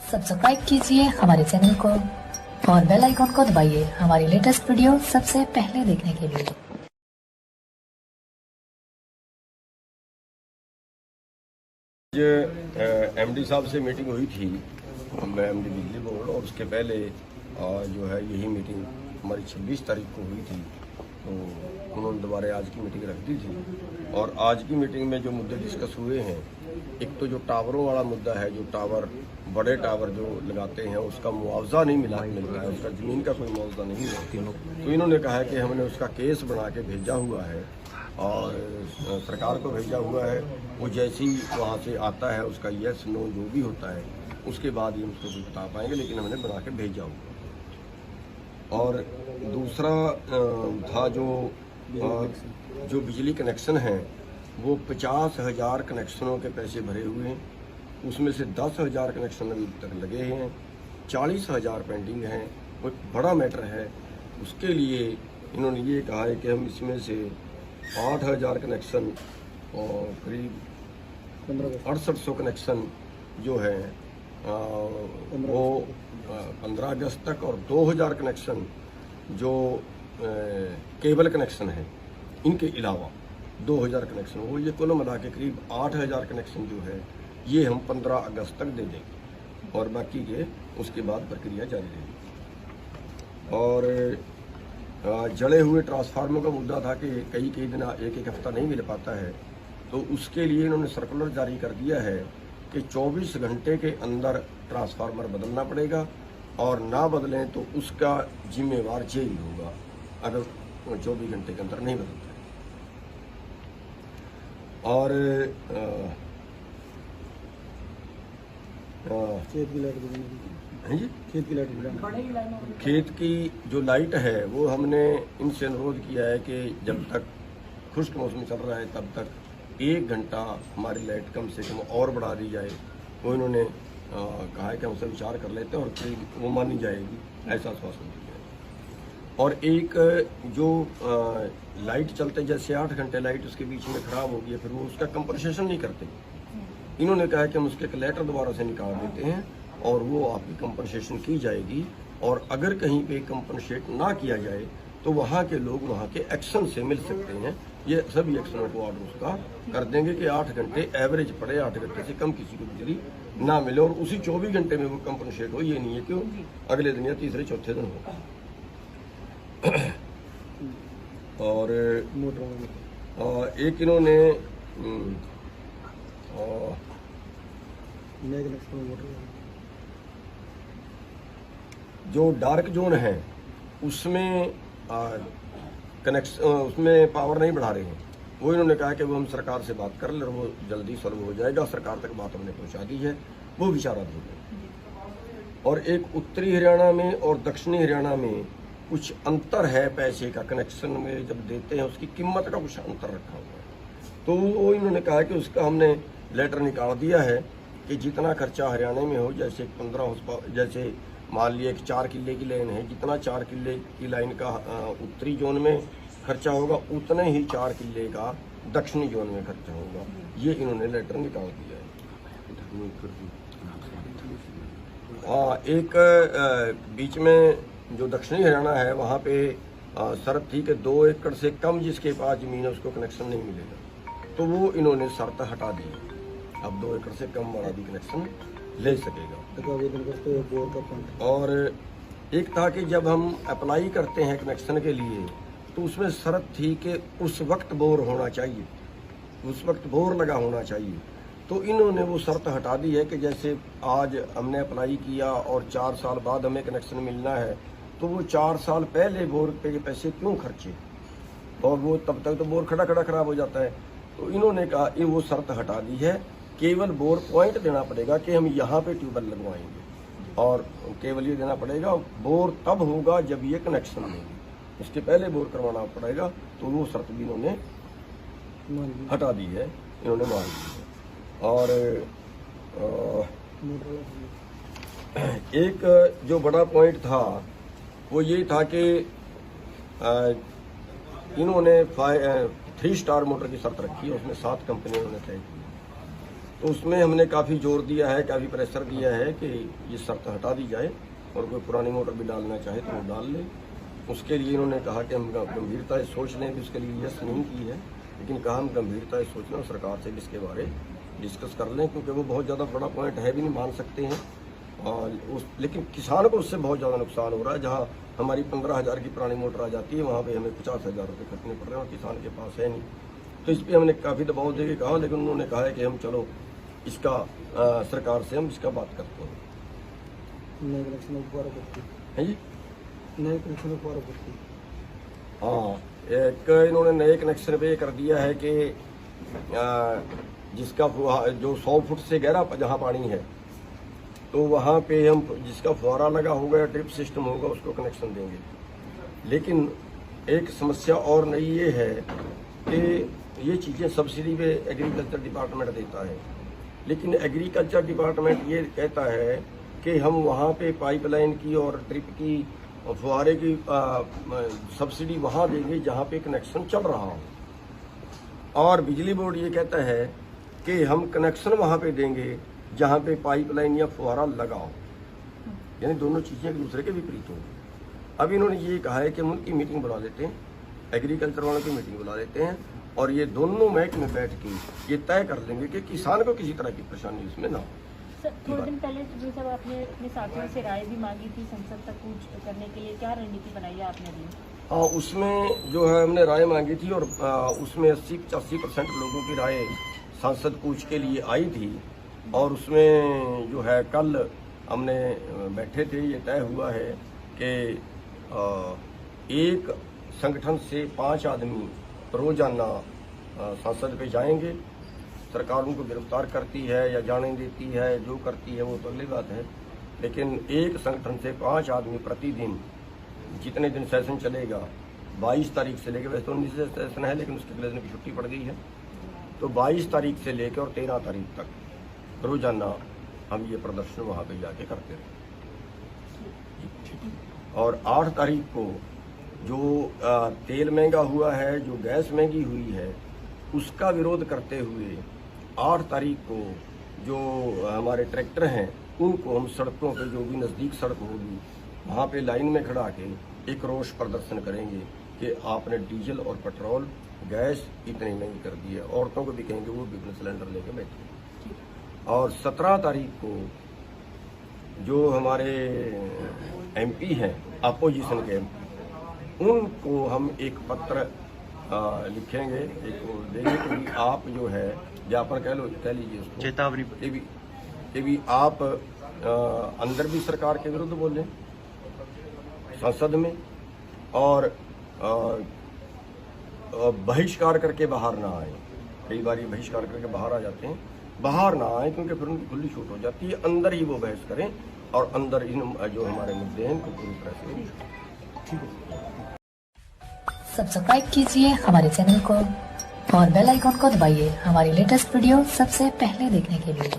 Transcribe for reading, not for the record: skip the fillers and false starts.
Subscribe कीजिए हमारे channel को और बेल आइकन को दबाइए हमारी लेटेस्ट वीडियो सबसे पहले देखने के लिए। एमडी साहब से मीटिंग हुई थी, एमडी बिजली बोर्ड, और उसके पहले जो है यही मीटिंग हमारी 26 तारीख को हुई थी। तो उन्होंने दोबारा आज की मीटिंग रख दी थी और आज की मीटिंग में जो मुद्दे डिस्कस हुए हैं, एक तो जो टावरों वाला मुद्दा है, जो टावर बड़े टावर जो लगाते हैं उसका मुआवजा नहीं मिल रहा है, उसका ज़मीन का कोई मुआवजा नहीं है। तो इन्होंने कहा है कि हमने उसका केस बना के भेजा हुआ है और सरकार को भेजा हुआ है। वो जैसे ही वहाँ से आता है उसका यस नो जो भी होता है उसके बाद ही हम उसको भी बता पाएंगे, लेकिन हमने बना के भेजा हुआ। और दूसरा था जो बिजली कनेक्शन हैं वो 50,000 कनेक्शनों के पैसे भरे हुए हैं, उसमें से 10,000 कनेक्शन अभी तक लगे हैं, 40,000 पेंडिंग हैं। वो बड़ा मैटर है। उसके लिए इन्होंने ये कहा है कि हम इसमें से 8,000 कनेक्शन और करीब 6800 कनेक्शन जो है वो 15 अगस्त तक, और 2000 कनेक्शन जो केबल कनेक्शन है इनके अलावा 2000 कनेक्शन, वो ये कुल मिला के करीब 8,000 कनेक्शन जो है ये हम 15 अगस्त तक दे देंगे और बाकी के उसके बाद प्रक्रिया जारी रहेगी। और जले हुए ट्रांसफार्मर का मुद्दा था कि कई दिन एक हफ्ता नहीं मिल पाता है, तो उसके लिए इन्होंने सर्कुलर जारी कर दिया है कि 24 घंटे के अंदर ट्रांसफार्मर बदलना पड़ेगा और ना बदलें तो उसका जिम्मेवार जेई होगा अगर 24 घंटे के अंदर नहीं बदलता है। और खेत की जो लाइट है वो हमने इनसे अनुरोध किया है कि जब तक खुश्क मौसम चल रहा है तब तक 1 घंटा हमारी लाइट कम से कम और बढ़ा दी जाए। वो इन्होंने कहा है कि हमसे विचार कर लेते हैं और वो मानी जाएगी, ऐसा आश्वासन दिया है। और एक जो लाइट चलते जैसे 8 घंटे लाइट उसके बीच में खराब हो गई, फिर वो उसका कंपनसेशन नहीं करते। इन्होंने कहा है कि हम उसके एक लेटर दोबारा से निकाल देते हैं और वो आपकी कंपनसेशन की जाएगी, और अगर कहीं पे कंपनसेट ना किया जाए तो वहाँ के लोग वहाँ के एक्शन से मिल सकते हैं। ये सभी एक्शनों को ऑर्डर उसका कर देंगे कि 8 घंटे एवरेज पड़े, 8 घंटे से कम किसी को बिजली ना मिले और उसी 24 घंटे में वो कंपनसेट हो। ये नहीं है कि अगले दिन या तीसरे चौथे दिन हो। और एक इन्होंने जो डार्क जोन है उसमें कनेक्शन उसमें पावर नहीं बढ़ा रहे हैं, वो इन्होंने कहा कि वो हम सरकार से बात कर ले और वो जल्दी सॉल्व हो जाएगा। सरकार तक बात हमने पहुंचा दी है, वो विचाराधीन है। और एक उत्तरी हरियाणा में और दक्षिणी हरियाणा में कुछ अंतर है पैसे का, कनेक्शन में जब देते हैं उसकी कीमत का कुछ अंतर रखा हुआ है। तो वो इन्होंने कहा कि उसका हमने लेटर निकाल दिया है कि जितना खर्चा हरियाणा में हो, जैसे 15 हॉर्स, जैसे मान लिया कि 4 किले की लाइन है, जितना 4 किले की लाइन का उत्तरी जोन में खर्चा होगा उतने ही 4 किले का दक्षिणी जोन में खर्चा होगा। ये इन्होंने लेटर निकाल दिया है। एक बीच में जो दक्षिणी हरियाणा है वहाँ पे शर्त थी कि 2 एकड़ से कम जिसके पास जमीन है उसको कनेक्शन नहीं मिलेगा, तो वो इन्होंने शर्त हटा दी। अब 2 एकड़ से कम वाला भी कनेक्शन ले सकेगा। और एक था कि जब हम अप्लाई करते हैं कनेक्शन के लिए तो उसमें शर्त थी कि उस वक्त बोर होना चाहिए, उस वक्त बोर लगा होना चाहिए। तो इन्होंने वो शर्त हटा दी है कि जैसे आज हमने अप्लाई किया और 4 साल बाद हमें कनेक्शन मिलना है, तो वो 4 साल पहले बोर पे पैसे क्यों खर्चे, और वो तब तक तो बोर खड़ा खराब हो जाता है। तो इन्होंने कहा ये वो शर्त हटा दी है, केवल बोर पॉइंट देना पड़ेगा कि हम यहाँ पे ट्यूबवेल लगवाएंगे, और केवल ये देना पड़ेगा। बोर तब होगा जब ये कनेक्शन लेंगे, उसके पहले बोर करवाना पड़ेगा। तो वो शर्त भी इन्होंने हटा दी है, इन्होंने मान दी है। और एक जो बड़ा पॉइंट था वो ये था कि इन्होंने 3 स्टार मोटर की शर्त रखी है, उसमें 7 कंपनियों ने तय की। तो उसमें हमने काफ़ी जोर दिया है, काफ़ी प्रेशर दिया है कि ये शर्त हटा दी जाए और कोई पुरानी मोटर भी डालना चाहे तो वो डाल ले। उसके लिए इन्होंने कहा कि हम गंभीरता से सोच लें, भी उसके लिए यस नहीं की है, लेकिन कहा हम गंभीरता से सोच लें और सरकार से भी इसके बारे डिस्कस कर लें, क्योंकि वो बहुत ज़्यादा बड़ा पॉइंट है भी नहीं, मान सकते हैं। और लेकिन किसान को उससे बहुत ज़्यादा नुकसान हो रहा है। जहाँ हमारी 15,000 की पुरानी मोटर आ जाती है, वहाँ पे हमें 50,000 रुपये खर्चने पड़ रहे हैं और किसान के पास है नहीं। तो इस पर हमने काफ़ी दबाव दे के कहा, लेकिन उन्होंने कहा है कि हम चलो इसका सरकार से हम इसका बात करते हैं। नए कनेक्शन उपवार करती है जी, नए कनेक्शन उपवार करती हाँ, एक इन्होंने नए कनेक्शन पे कर दिया है कि जिसका जो 100 फुट से गहरा जहाँ पानी है, तो वहाँ पे हम जिसका फुहारा लगा होगा या ड्रिप सिस्टम होगा उसको कनेक्शन देंगे। लेकिन एक समस्या और नई ये है कि ये चीज़ें सब्सिडी पे एग्रीकल्चर डिपार्टमेंट देता है, लेकिन एग्रीकल्चर डिपार्टमेंट ये कहता है कि हम वहाँ पे पाइपलाइन की और ड्रिप की और फुहारे की सब्सिडी वहाँ देंगे जहाँ पे कनेक्शन चल रहा हो, और बिजली बोर्ड ये कहता है कि हम कनेक्शन वहाँ पे देंगे जहाँ पे पाइपलाइन या फुहारा लगा हो। यानी दोनों चीज़ें एक दूसरे के विपरीत होंगी। अब इन्होंने ये कहा है कि हम उनकी मीटिंग बुला लेते हैं, एग्रीकल्चर वालों की मीटिंग बुला लेते हैं और ये दोनों महकमे बैठ के ये तय कर लेंगे कि किसान को किसी तरह की परेशानी इसमें ना हो। सर, थोड़े दिन पहले जो सब आपने अपने साथियों से राय भी मांगी थी संसद तक कूच करने के लिए, क्या रणनीति बनाई है आपने लिए? हाँ, उसमें जो है हमने राय मांगी थी और उसमें 80-85% लोगों की राय सांसद कूच के लिए आई थी। और उसमें जो है कल हमने बैठे थे, ये तय हुआ है कि एक संगठन से 5 आदमी रोजाना संसद पे जाएंगे। सरकार उनको गिरफ्तार करती है या जाने देती है, जो करती है वो तो अगली बात है, लेकिन एक संगठन से 5 आदमी प्रतिदिन, जितने दिन सेशन चलेगा 22 तारीख से लेकर, वैसे तो 19 से सेशन है लेकिन उसके अगले दिन की छुट्टी पड़ गई है, तो 22 तारीख से लेकर और 13 तारीख तक रोजाना हम ये प्रदर्शन वहाँ पे जाके करते रहे। और 8 तारीख को जो तेल महंगा हुआ है, जो गैस महंगी हुई है, उसका विरोध करते हुए 8 तारीख को जो हमारे ट्रैक्टर हैं उनको हम सड़कों पे, जो भी नज़दीक सड़क होगी वहाँ पे लाइन में खड़ा के एक रोष प्रदर्शन करेंगे कि आपने डीजल और पेट्रोल गैस इतनी महंगी कर दी है। औरतों को भी कहेंगे वो भी अपने सिलेंडर लेके बैठे। और 17 तारीख को जो हमारे एमपी हैं अपोजिशन के, उनको हम एक पत्र लिखेंगे, एक देंगे कि आप जो है ज्ञापन कह लीजिए उसको, चेतावनी ये भी आप अंदर भी सरकार के विरुद्ध बोलें संसद में, और बहिष्कार करके बाहर ना आए। कई बार ये बहिष्कार करके बाहर आ जाते हैं, बाहर ना आए क्योंकि फिर उनकी खुली छूट हो जाती है। अंदर ही वो बहस करें और अंदर इन जो हमारे मुद्दे हैं उनको पूरी तरह से सब्सक्राइब कीजिए हमारे चैनल को और बेल आइकॉन को दबाइए हमारी लेटेस्ट वीडियो सबसे पहले देखने के लिए।